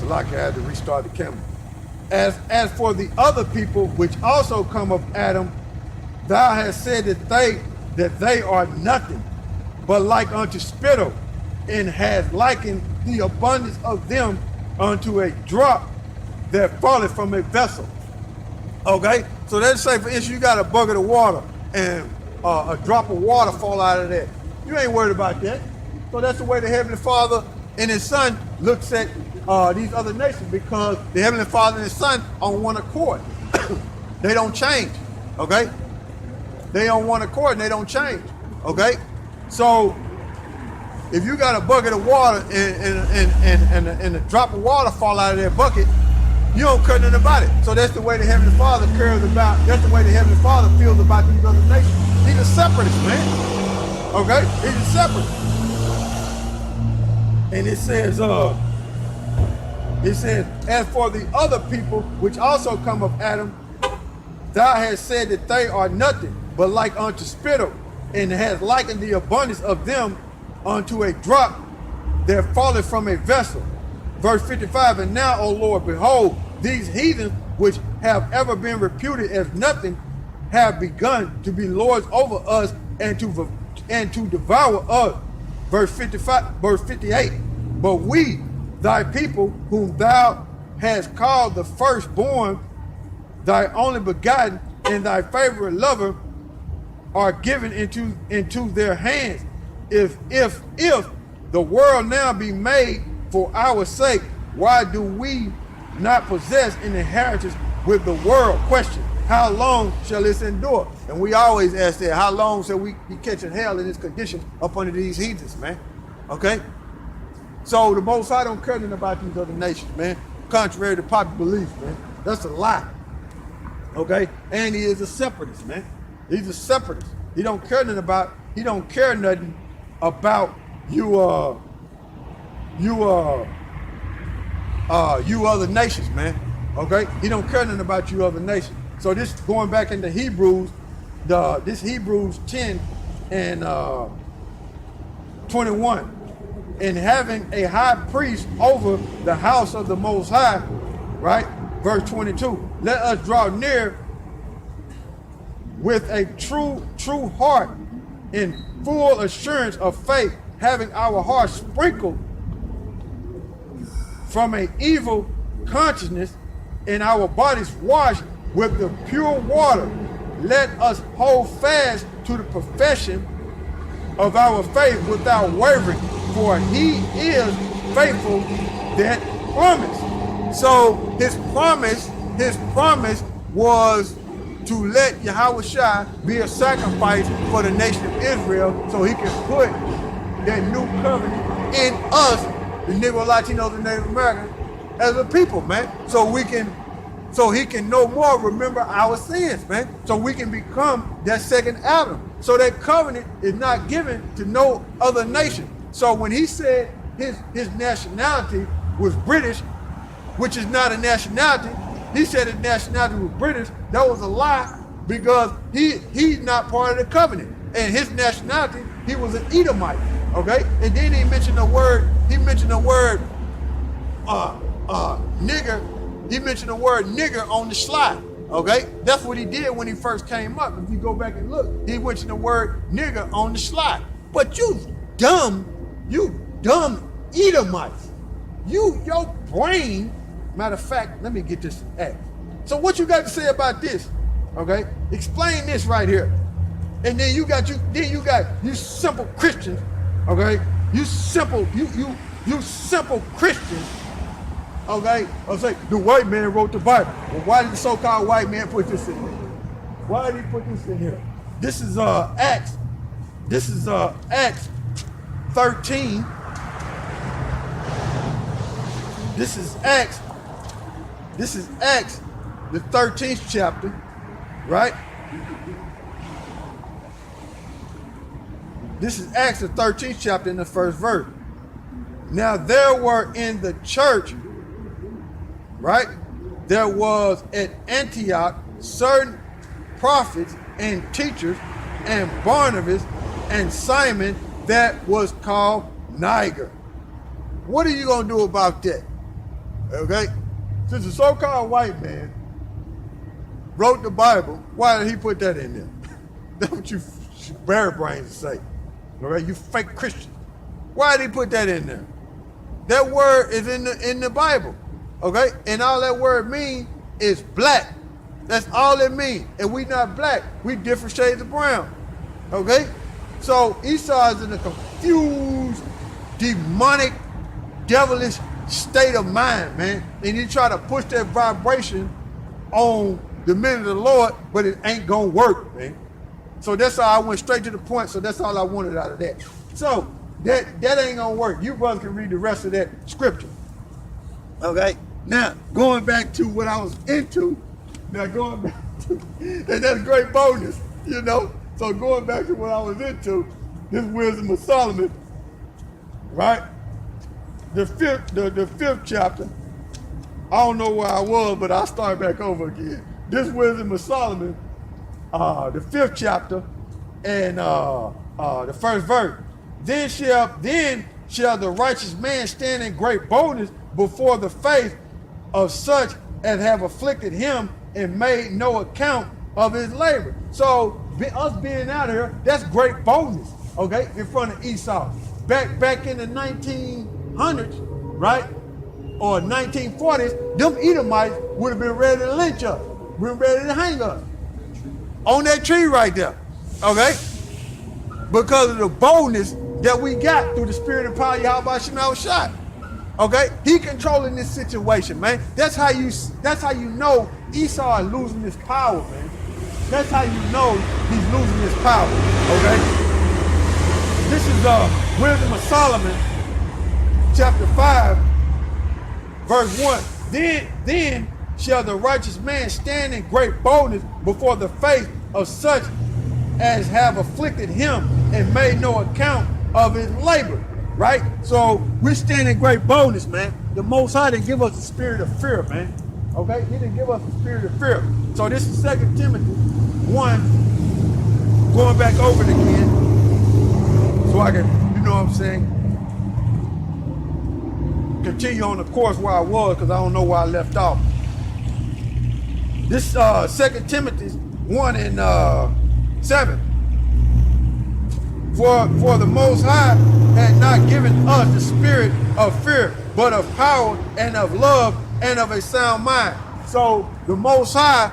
So like I had to restart the camera. As for the other people which also come of Adam, thou hast said that they are nothing, but like unto spittle, and has likened the abundance of them unto a drop that falleth from a vessel. Okay, so let's say for instance you got a bucket of water and a drop of water fall out of that. You ain't worried about that. So that's the way the Heavenly Father and His Son looks at these other nations, because the Heavenly Father and His Son are on one accord. They don't change. Okay, they on one accord and they don't change. Okay, so if you got a bucket of water and a drop of water fall out of that bucket, you don't care nothing about it. So that's the way the Heavenly Father cares about, that's the way the Heavenly Father feels about these other nations. He's a separatist, man. Okay? He's a separatist. And it says, as for the other people which also come of Adam, thou hast said that they are nothing, but like unto spittle, and has likened the abundance of them unto a drop that falleth from a vessel. Verse 55, and now, O Lord, behold, these heathens which have ever been reputed as nothing have begun to be lords over us and to devour us. Verse 58, but we, thy people, whom thou hast called the firstborn, thy only begotten, and thy favorite lover, are given into their hands. If the world now be made for our sake, why do we not possess an inheritance with the world? Question, how long shall this endure? And we always ask that, how long shall we be catching hell in this condition up under these heathens, man? Okay? So the Most High don't care nothing about these other nations, man. Contrary to popular belief, man. That's a lie. Okay? And he is a separatist, man. He's a separatist. He don't care nothing about you other nations, man. Okay? He don't care nothing about you other nations. So this going back into Hebrews, this Hebrews 10 and 21. And having a high priest over the house of the Most High, right? Verse 22. Let us draw near with a true heart in full assurance of faith, having our hearts sprinkled from an evil consciousness and our bodies washed with the pure water. Let us hold fast to the profession of our faith without wavering, for he is faithful that promised. So his promise was to let YAHAWASHI be a sacrifice for the nation of Israel, so he can put that new covenant in us, the Negro, Latinos, and Native Americans, as a people, man. So he can no more remember our sins, man. So we can become that second Adam. So that covenant is not given to no other nation. So when he said his nationality was British, which is not a nationality, he said his nationality was British. That was a lie, because he's not part of the covenant. And his nationality, he was an Edomite, okay? And then he mentioned the word nigger. He mentioned the word nigger on the sly, okay? That's what he did when he first came up. If you go back and look, he mentioned the word nigger on the sly. But you dumb Edomites. Your brain, matter of fact, let me get this act. So what you got to say about this? Okay? Explain this right here. And then you got you simple Christians, okay? You simple Christians, okay? I'll say the white man wrote the Bible. Well, why did the so-called white man put this in here? Why did he put this in here? This is Acts. This is Acts 13. This is Acts, the 13th chapter, right? This is Acts, the 13th chapter, in the first verse. Now there were in the church, right? There was at Antioch certain prophets and teachers, and Barnabas and Simon that was called Niger. What are you going to do about that? Okay? Since the so-called white man wrote the Bible, why did he put that in there? That's what you bare brains say. All right? You fake Christian. Why did he put that in there? That word is in the Bible. Okay? And all that word means is black. That's all it means. And we not black. We different shades of brown. Okay? So Esau is in a confused, demonic, devilish state of mind, man. And he try to push that vibration on the men of the Lord, but it ain't gonna work, man. So that's how I went straight to the point. So that's all I wanted out of that. So that ain't gonna work. You brothers can read the rest of that scripture. Okay? Now, going back to what I was into, and that's great bonus, you know? So going back to what I was into, this wisdom of Solomon, right? The fifth chapter, I don't know where I was, but I'll start back over again. This wisdom of Solomon, the 5th chapter, and the first verse. Then shall the righteous man stand in great boldness before the face of such as have afflicted him and made no account of his labor. So us being out here, that's great boldness, okay, in front of Esau. Back in the 1900s, right, or 1940s, them Edomites would have been ready to lynch us, been ready to hang us on that tree right there, okay, because of the boldness that we got through the spirit and power of YAHAWASHI. Okay, he controlling this situation, man. That's how you know Esau is losing his power, man. That's how you know he's losing his power. Okay, this is Wisdom of Solomon, chapter 5, verse 1. Then shall the righteous man stand in great boldness before the face of such as have afflicted him and made no account of his labor. Right? So we stand in great boldness, man. The Most High didn't give us the spirit of fear, man. Okay? He didn't give us the spirit of fear. So this is 2 Timothy 1, going back over it again, so I can, you know what I'm saying, continue on the course where I was, because I don't know where I left off. This 2 Timothy 1 and 7. For the Most High had not given us the spirit of fear, but of power and of love and of a sound mind. So the Most High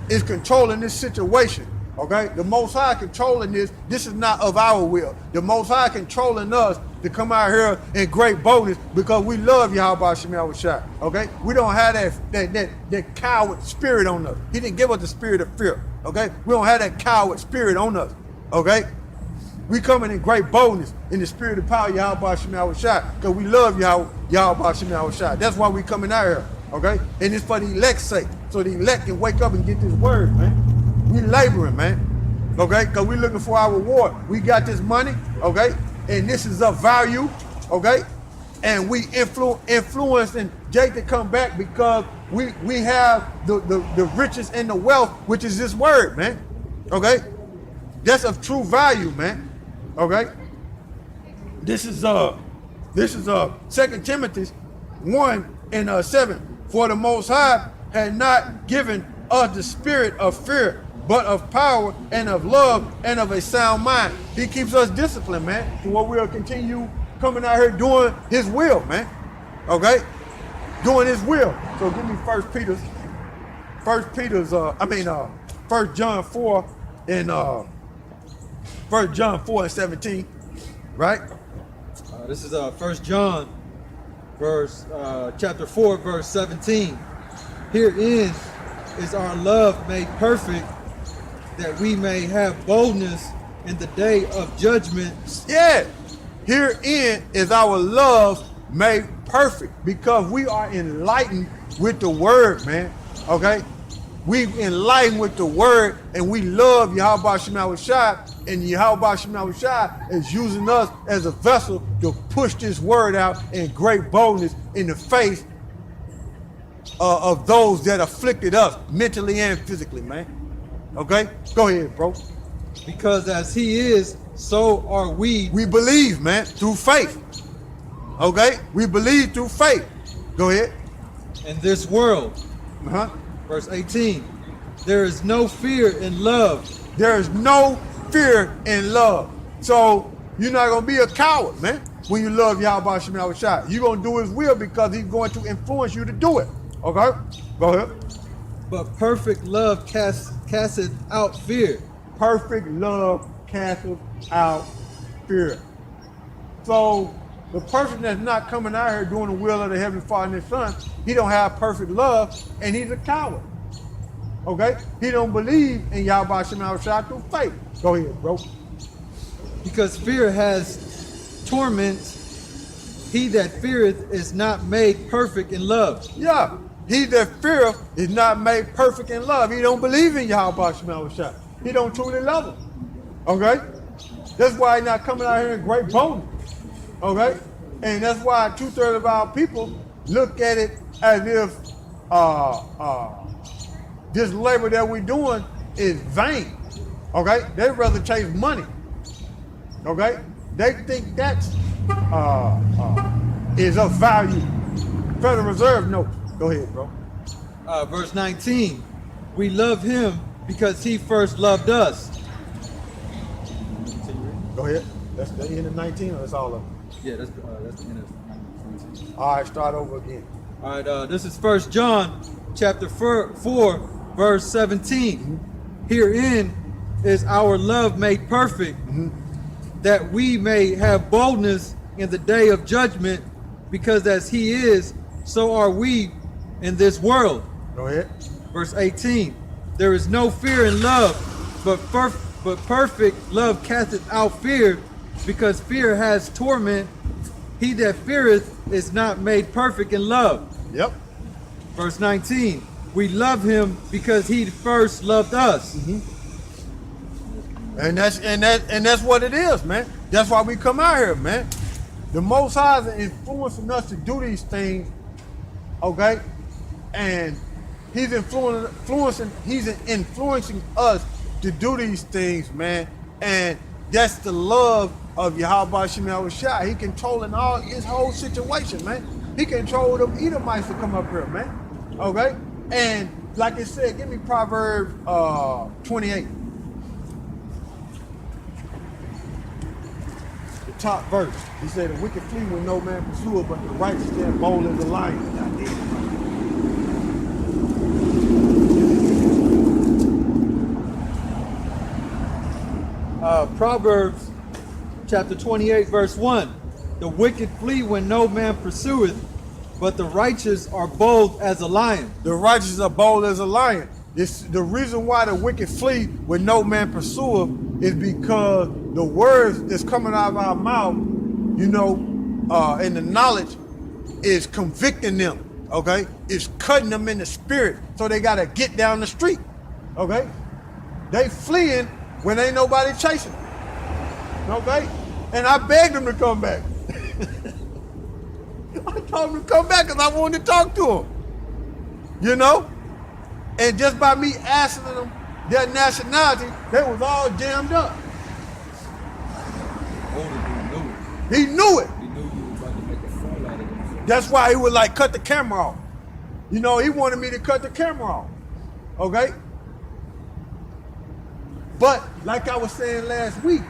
is controlling this situation, okay? The Most High controlling this. This is not of our will. The Most High controlling us to come out here in great boldness because we love YAHAWASHI, okay? We don't have that coward spirit on us. He didn't give us the spirit of fear, okay? We don't have that coward spirit on us, okay? We coming in great boldness in the spirit of power, YAHAWASHI, because we love YAHAWASHI. That's why we coming out here, okay? And it's for the elect's sake, so the elect can wake up and get this word, man. We laboring, man, okay? Because we looking for our reward. We got this money, okay? And this is of value, okay? And we influencing Jake to come back because we have the riches and the wealth, which is this word, man, okay? That's of true value, man. Okay, this is 2 Timothy 1 and 7. For the Most High had not given us the spirit of fear, but of power and of love and of a sound mind. He keeps us disciplined, man, to where we'll continue coming out here doing His will, man. Okay, doing His will. So give me 1 John 4 and 1 John 4 and 17, right? This is 1 John, chapter 4, verse 17. Herein is our love made perfect, that we may have boldness in the day of judgment. Yeah, herein is our love made perfect, because we are enlightened with the word, man. Okay, we enlightened with the word, and we love YAHAWASHI. And YAHAWASHI is using us as a vessel to push this word out in great boldness in the face of those that afflicted us mentally and physically, man. Okay? Go ahead, bro. Because as He is, so are we. We believe, man, through faith. Okay? We believe through faith. Go ahead. in this world. Verse 18. There is no fear in love. There is no fear in love. So you're not going to be a coward, man, when you love YAHAWASHI. You're going to do his will because he's going to influence you to do it. Okay? Go ahead. But perfect love casteth out fear. Perfect love casteth out fear. So the person that's not coming out here doing the will of the Heavenly Father and His Son, he don't have perfect love, and he's a coward. Okay? He don't believe in YAHAWASHI through faith. Go ahead, bro. Because fear has torment. He that feareth is not made perfect in love. Yeah. He that feareth is not made perfect in love. He don't believe in YAHAWASHI. He don't truly love him. Okay? That's why he's not coming out here in great boldness. Okay? And that's why 2/3 of our people look at it as if this labor that we're doing is vain. Okay? They'd rather chase money. Okay? They think that's is of value. Federal Reserve note. Go ahead, bro. Verse 19. We love him because he first loved us. Go ahead. That's the end of 19, or that's all of them? Yeah, that's the end of 19. All right, start over again. All right, this is 1 John chapter 4, verse 17. Herein is our love made perfect, that we may have boldness in the day of judgment, because as he is, so are we in this world. Go ahead. Verse 18. There is no fear in love, but perfect love casteth out fear, because fear has torment. He that feareth is not made perfect in love. Yep. Verse 19. We love him because he first loved us. And that's what it is, man. That's why we come out here, man. The Most High is influencing us to do these things, okay? And he's influencing us to do these things, man. And that's the love of YAHAWASHI. He controlling all his whole situation, man. He controlled them Edomites to come up here, man. Okay? And like it said, give me Proverbs 28. The top verse. He said, the wicked flee when no man pursueth, but the righteous stand bold as a lion. Proverbs chapter 28, verse 1. The wicked flee when no man pursueth, but the righteous are bold as a lion. The righteous are bold as a lion. It's the reason why the wicked flee when no man pursueth is because the words that's coming out of our mouth, you know, and the knowledge is convicting them, okay? It's cutting them in the spirit, so they got to get down the street, okay? They fleeing when ain't nobody chasing them, okay? And I begged them to come back. I told them to come back because I wanted to talk to them, you know? And just by me asking them their nationality, they was all jammed up. He knew it. He knew you was about to make a fall out of him. That's why he would like cut the camera off. You know, he wanted me to cut the camera off. Okay? But like I was saying last week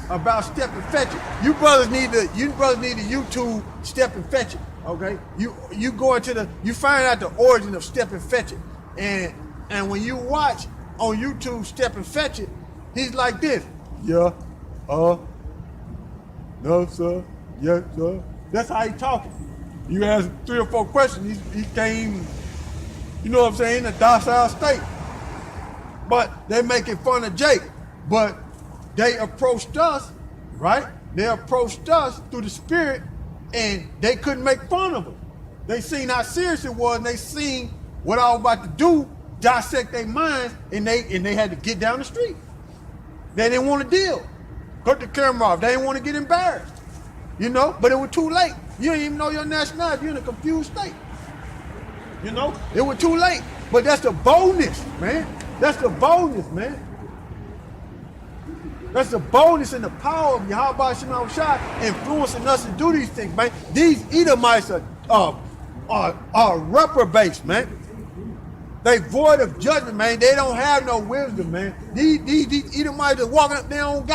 about Step and Fetch It, you brothers need to YouTube Step and Fetch It. Okay? You go into you find out the origin of Step and Fetch It. And when you watch on YouTube Step and Fetch It, he's like this. Yeah. No, sir. Yes, sir. That's how he talking. You ask 3 or 4 questions, he can't even, you know what I'm saying, in a docile state. But they making fun of Jake. But they approached us, right? They approached us through the spirit, and they couldn't make fun of us. They seen how serious it was, and they seen what I was about to do, dissect their minds, and they had to get down the street. They didn't want to deal. Cut the camera off. They didn't want to get embarrassed. You know, but it was too late. You didn't even know your nationality. You're in a confused state. You know, it was too late. But that's the boldness, man. That's the boldness, man. That's the boldness and the power of YAHAWASHI influencing us to do these things, man. These Edomites are are reprobates, man. They void of judgment, man. They don't have no wisdom, man. These Edomites are walking up their own God.